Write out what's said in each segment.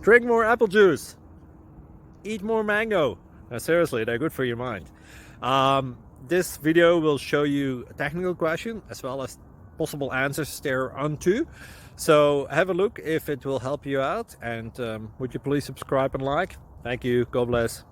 Drink more apple juice. Eat more mango. No, seriously, they're good for your mind. This video will show you a technical question as well as possible answers thereunto. So have a look if it will help you out, and would you please subscribe and like? Thank you. God bless.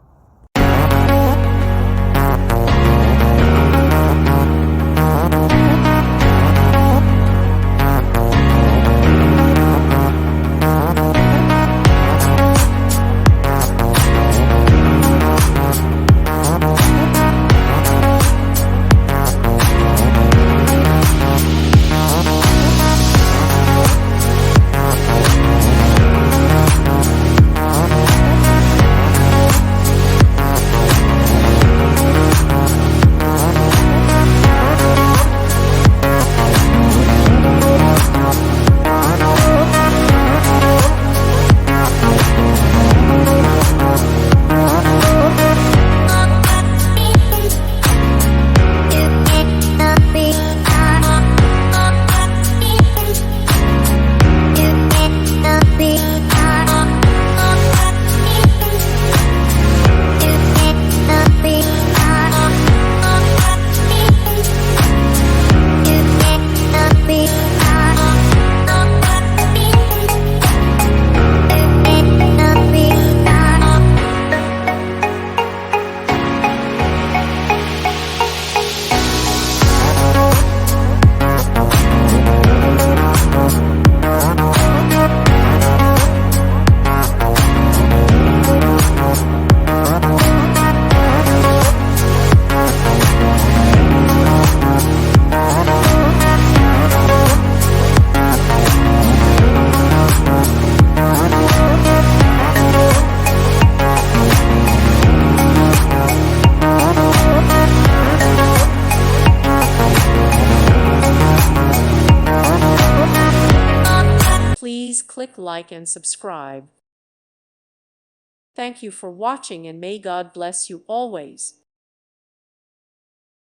Please click like and subscribe. Thank you for watching, and may God bless you always.